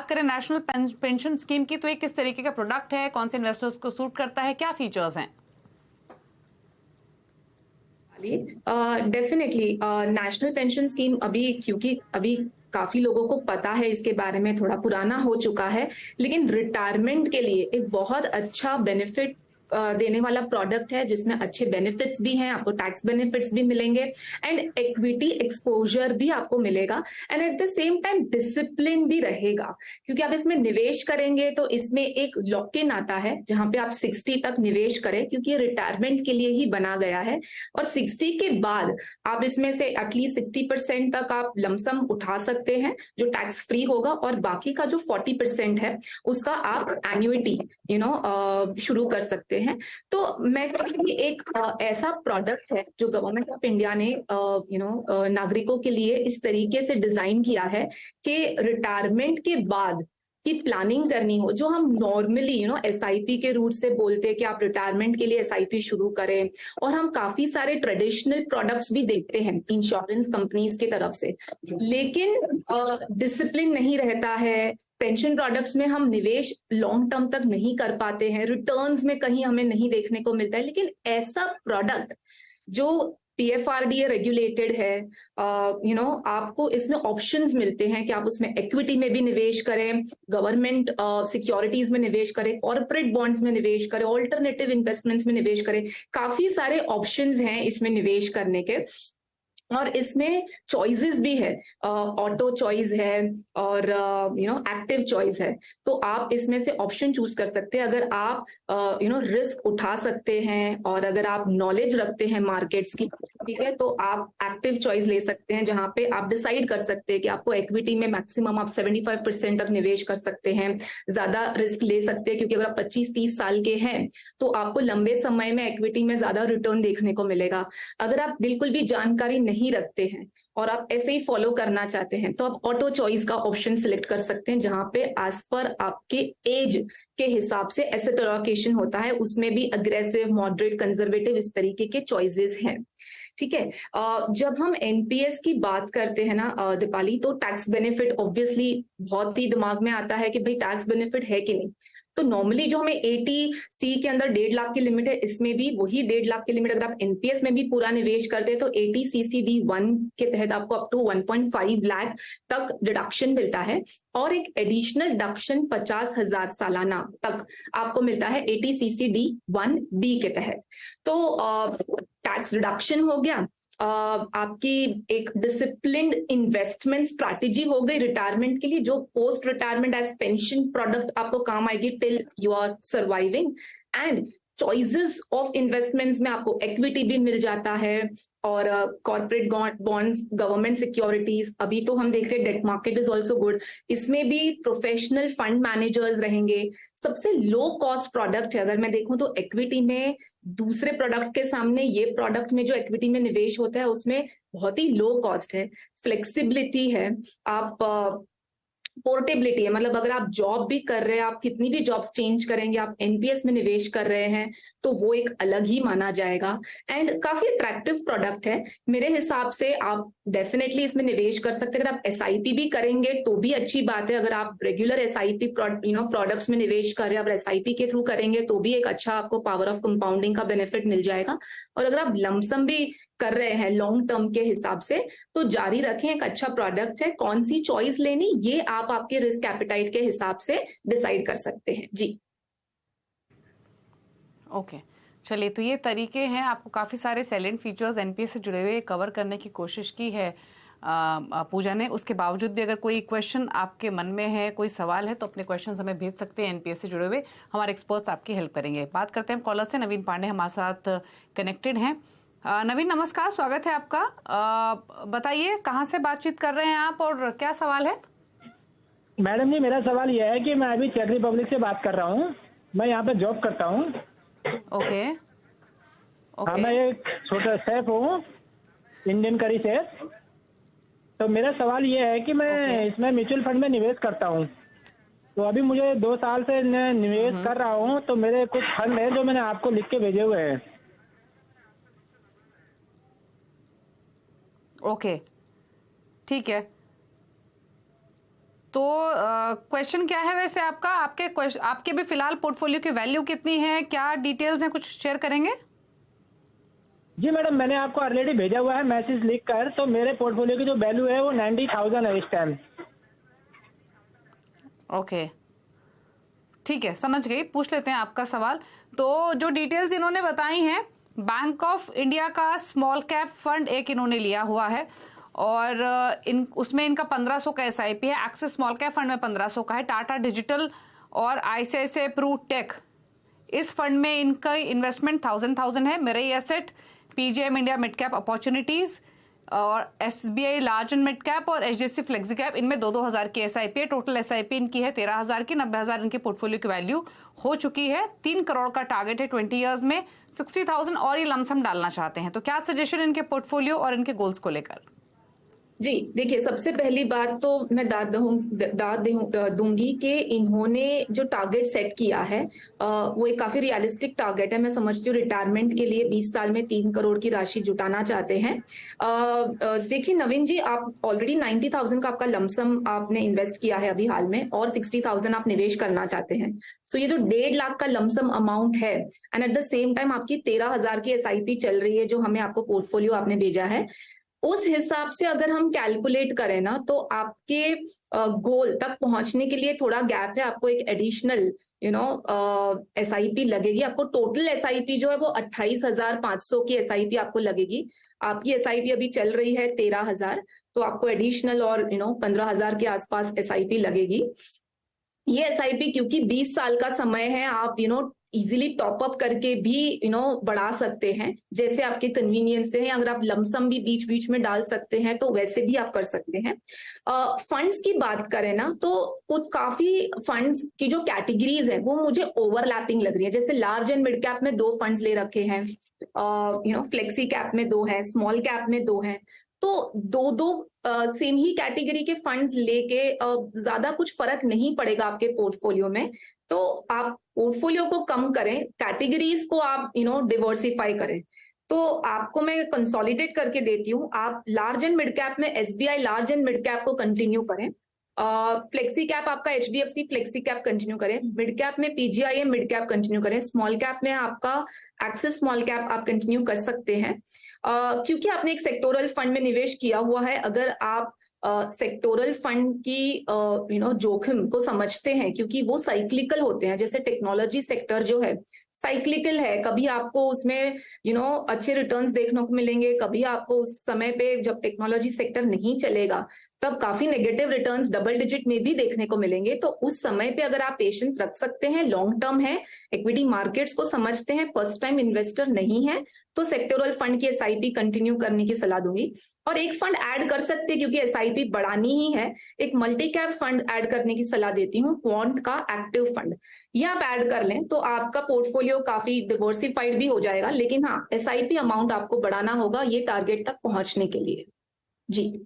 बात करें national pension scheme की, तो ये किस तरीके का प्रोडक्ट है, कौन से इन्वेस्टर्स को सूट करता है, क्या फीचर्स हैं? डेफिनेटली नेशनल पेंशन स्कीम क्योंकि अभी काफी लोगों को पता है इसके बारे में, थोड़ा पुराना हो चुका है, लेकिन रिटायरमेंट के लिए एक बहुत अच्छा बेनिफिट देने वाला प्रोडक्ट है, जिसमें अच्छे बेनिफिट्स भी हैं, आपको टैक्स बेनिफिट्स भी मिलेंगे एंड इक्विटी एक्सपोजर भी आपको मिलेगा and at the same time discipline भी रहेगा, क्योंकि आप इसमें निवेश करेंगे तो इसमें एक लॉक इन आता है जहां पे आप 60 तक निवेश करें, क्योंकि ये रिटायरमेंट के लिए ही बना गया है। और 60 के बाद आप इसमें से एटलीस्ट 60% तक आप लमसम उठा सकते हैं जो टैक्स फ्री होगा, और बाकी का जो 40% है उसका आप एन्युइटी शुरू कर सकते हैं। तो मैं कहूँगी एक ऐसा प्रोडक्ट है जो गवर्नमेंट ऑफ इंडिया ने नागरिकों के लिए इस तरीके से डिजाइन किया है कि रिटायरमेंट के बाद की प्लानिंग करनी हो, जो हम नॉर्मली एसआईपी के रूट से बोलते हैं कि आप रिटायरमेंट के लिए एसआईपी शुरू करें, और हम काफी सारे ट्रेडिशनल प्रोडक्ट्स भी देखते हैं इंश्योरेंस कंपनीज की तरफ से, लेकिन डिसिप्लिन नहीं रहता है। पेंशन प्रोडक्ट्स में हम निवेश लॉन्ग टर्म तक नहीं कर पाते हैं, रिटर्न्स में कहीं हमें नहीं देखने को मिलता है, लेकिन ऐसा प्रोडक्ट जो पीएफआरडीए रेगुलेटेड है, आपको इसमें ऑप्शंस मिलते हैं कि आप उसमें इक्विटी में भी निवेश करें, गवर्नमेंट सिक्योरिटीज में निवेश करें, कॉर्पोरेट बॉन्ड्स में निवेश करें, ऑल्टरनेटिव इन्वेस्टमेंट्स में निवेश करें। काफी सारे ऑप्शंस हैं इसमें निवेश करने के, और इसमें चॉइसेस भी है, ऑटो चॉइस है और एक्टिव चॉइस है। तो आप इसमें से ऑप्शन चूज कर सकते हैं अगर आप रिस्क उठा सकते हैं और अगर आप नॉलेज रखते हैं मार्केट्स की, ठीक है, तो आप एक्टिव चॉइस ले सकते हैं जहां पे आप डिसाइड कर सकते हैं कि आपको इक्विटी में मैक्सिमम आप 75% तक निवेश कर सकते हैं, ज्यादा रिस्क ले सकते हैं, क्योंकि अगर आप 25-30 साल के हैं तो आपको लंबे समय में इक्विटी में ज्यादा रिटर्न देखने को मिलेगा। अगर आप बिल्कुल भी जानकारी नहीं रखते हैं और आप ऐसे ही फॉलो करना चाहते हैं, तो आप ऑटो चॉइस का ऑप्शन सिलेक्ट कर सकते हैं, जहां पे एज पर आपके एज के हिसाब से एसेट एलोकेशन होता है, उसमें भी अग्रेसिव, मॉडरेट, कंजर्वेटिव, इस तरीके के चॉइसेस हैं। ठीक है, जब हम एनपीएस की बात करते हैं ना दीपाली, तो टैक्स बेनिफिट ऑब्वियसली बहुत ही दिमाग में आता है कि भाई टैक्स बेनिफिट है कि नहीं। तो नॉर्मली जो हमें 80C के अंदर 1.5 लाख की लिमिट है, इसमें भी वही 1.5 लाख की लिमिट अगर आप एनपीएस में भी पूरा निवेश करते हैं तो 80CCD1 के तहत आपको अप टू 1.5 लाख तक डिडक्शन मिलता है, और एक एडिशनल डिडक्शन 50,000 सालाना तक आपको मिलता है 80CCD1B के तहत। तो टैक्स रिडक्शन हो गया, आपकी एक डिसिप्लिन्ड इन्वेस्टमेंट स्ट्रैटेजी हो गई रिटायरमेंट के लिए, जो post retirement age pension product आपको काम आएगी till you are surviving. And choices of investments में आपको इक्विटी भी मिल जाता है, और कॉर्पोरेट बॉन्ड्स, गवर्नमेंट सिक्योरिटीज, अभी तो हम देख रहे हैं debt market is also good, इसमें भी प्रोफेशनल फंड मैनेजर्स रहेंगे। सबसे लो कॉस्ट प्रोडक्ट है अगर मैं देखूं तो इक्विटी में, दूसरे प्रोडक्ट्स के सामने ये प्रोडक्ट में जो इक्विटी में निवेश होता है उसमें बहुत ही लो कॉस्ट है, फ्लेक्सिबिलिटी है, आप पोर्टेबिलिटी है, मतलब अगर आप जॉब भी कर रहे हैं, आप कितनी भी जॉब्स चेंज करेंगे, आप एनपीएस में निवेश कर रहे हैं तो वो एक अलग ही माना जाएगा, एंड काफी अट्रैक्टिव प्रोडक्ट है मेरे हिसाब से। आप डेफिनेटली इसमें निवेश कर सकते हैं। अगर आप एसआईपी भी करेंगे तो भी अच्छी बात है, अगर आप रेगुलर एसआईपी प्रोडक्ट्स में निवेश कर रहे हैं, आप एसआईपी के थ्रू करेंगे तो भी एक अच्छा आपको पावर ऑफ कंपाउंडिंग का बेनिफिट मिल जाएगा। और अगर आप लमसम भी कर रहे हैं लॉन्ग टर्म के हिसाब से तो जारी रखें, एक अच्छा प्रोडक्ट है। कौन सी चॉइस लेनी ये आप आपके रिस्क एपेटाइट के हिसाब से डिसाइड कर सकते हैं। जी ओके, चलिए, तो ये तरीके हैं, आपको काफ़ी सारे सैलेंट फीचर्स एनपीएस से जुड़े हुए कवर करने की कोशिश की है पूजा ने। उसके बावजूद भी अगर कोई क्वेश्चन आपके मन में है, कोई सवाल है, तो अपने क्वेश्चन हमें भेज सकते हैं, एनपीएस से जुड़े हुए हमारे एक्सपर्ट्स आपकी हेल्प करेंगे। बात करते हैं कॉलर से। नवीन पांडे हमारे साथ कनेक्टेड हैं। नवीन नमस्कार, स्वागत है आपका। बताइए कहाँ से बातचीत कर रहे हैं आप और क्या सवाल है? मैडम जी, मेरा सवाल यह है कि मैं अभी चेक रिपब्लिक से बात कर रहा हूँ, मैं यहाँ पे जॉब करता हूँ। ओके, हाँ, मैं एक छोटा शेफ हूँ, इंडियन करी शेफ। तो मेरा सवाल ये है कि मैं इसमें म्यूचुअल फंड में निवेश करता हूँ, तो अभी मुझे 2 साल से निवेश कर रहा हूँ, तो मेरे कुछ फंड है जो मैंने आपको लिख के भेजे हुए हैं। ओके, ठीक है। तो क्वेश्चन क्या है वैसे आपका, आपके भी फिलहाल पोर्टफोलियो की वैल्यू कितनी है, क्या डिटेल्स हैं, कुछ शेयर करेंगे? जी मैडम, मैंने आपको ऑलरेडी भेजा हुआ है मैसेज लिख कर। तो मेरे पोर्टफोलियो की जो वैल्यू है वो 90,000 है इस टाइम। ओके, ठीक है, समझ गई। पूछ लेते हैं आपका सवाल। तो जो डिटेल्स इन्होंने बताई हैं, बैंक ऑफ इंडिया का स्मॉल कैप फंड एक इन्होंने लिया हुआ है और उसमें इनका 1500 का एसआईपी है। एक्सिस स्मॉल कैप फंड में 1500 का है। टाटा डिजिटल और आईसीआईसीआई प्रू टेक, इस फंड में इनका इन्वेस्टमेंट 1000 है। Mirae Asset, PGIM India mid cap opportunities और SBI large and mid cap और एचडीएफसी फ्लेक्सी कैप, इनमें 2-2000 की एसआईपी है। टोटल एसआईपी इनकी है 13,000 की। 90,000 इनकी पोर्टफोलियो की वैल्यू हो चुकी है। 3 करोड़ का टारगेट है 20 ईयर्स में। 60,000 और ये लमसम डालना चाहते हैं। तो क्या सजेशन इनके पोर्टफोलियो और इनके गोल्स को लेकर? जी देखिए, सबसे पहली बात तो मैं दाद दूंगी कि इन्होंने जो टारगेट सेट किया है वो एक काफी रियलिस्टिक टारगेट है। मैं समझती हूँ रिटायरमेंट के लिए 20 साल में 3 करोड़ की राशि जुटाना चाहते हैं। देखिए नवीन जी, आप ऑलरेडी 90,000 का आपका लमसम आपने इन्वेस्ट किया है अभी हाल में, और 60,000 आप निवेश करना चाहते हैं। सो ये जो 1.5 लाख का लमसम अमाउंट है, and at the same time आपकी 13,000 की एसआईपी चल रही है जो हमें आपको पोर्टफोलियो आपने भेजा है, उस हिसाब से अगर हम कैलकुलेट करें ना, तो आपके गोल तक पहुंचने के लिए थोड़ा गैप है। आपको एक एडिशनल एसआईपी लगेगी। आपको टोटल एसआईपी जो है वो 28,500 की एसआईपी आपको लगेगी। आपकी एसआईपी अभी चल रही है 13,000, तो आपको एडिशनल और 15,000 के आसपास एसआईपी लगेगी। ये एसआईपी क्योंकि 20 साल का समय है, आप इजीली टॉप अप करके भी बढ़ा सकते हैं, जैसे आपके कन्वीनियंस से है। अगर आप लमसम भी बीच बीच में डाल सकते हैं तो वैसे भी आप कर सकते हैं। फंड्स की बात करें ना, तो कुछ काफी फंड्स की जो कैटेगरीज है वो मुझे ओवरलैपिंग लग रही है। जैसे लार्ज एंड मिड कैप में 2 फंड्स ले रखे हैं, फ्लेक्सी कैप में 2 है, स्मॉल कैप में 2 है। तो दो सेम ही कैटेगरी के फंड्स लेके ज्यादा कुछ फर्क नहीं पड़ेगा आपके पोर्टफोलियो में। तो आप पोर्टफोलियो को कम करें, कैटेगरीज को आप डिवर्सिफाई करें। तो आपको मैं कंसोलिडेट करके देती हूँ। आप लार्ज एंड मिड कैप में SBI large and mid cap को कंटिन्यू करें। फ्लेक्सी कैप आपका एचडीएफसी फ्लेक्सी कैप कंटिन्यू करें। मिड कैप में पीजीआईएम मिड कैप कंटिन्यू करें। स्मॉल कैप में आपका एक्सिस स्मॉल कैप आप कंटिन्यू कर सकते हैं। क्योंकि आपने एक सेक्टोरल फंड में निवेश किया हुआ है, अगर आप सेक्टोरल फंड की जोखिम को समझते हैं, क्योंकि वो साइक्लिकल होते हैं। जैसे टेक्नोलॉजी सेक्टर जो है साइक्लिकल है, कभी आपको उसमें अच्छे रिटर्न्स देखने को मिलेंगे, कभी आपको उस समय पे जब टेक्नोलॉजी सेक्टर नहीं चलेगा तब काफी नेगेटिव रिटर्न्स डबल डिजिट में भी देखने को मिलेंगे। तो उस समय पे अगर आप पेशेंस रख सकते हैं, लॉन्ग टर्म है, इक्विटी मार्केट्स को समझते हैं, फर्स्ट टाइम इन्वेस्टर नहीं है, तो सेक्टोरल फंड की एसआईपी कंटिन्यू करने की सलाह दूंगी। और एक फंड ऐड कर सकते हैं, क्योंकि एसआईपी बढ़ानी ही है, एक मल्टी कैप फंड ऐड करने की सलाह देती हूँ, क्वांट का एक्टिव फंड। ये आप ऐड कर लें तो आपका पोर्टफोलियो काफी डिवर्सिफाइड भी हो जाएगा। लेकिन हाँ, एसआईपी अमाउंट आपको बढ़ाना होगा ये टारगेट तक पहुंचने के लिए। जी।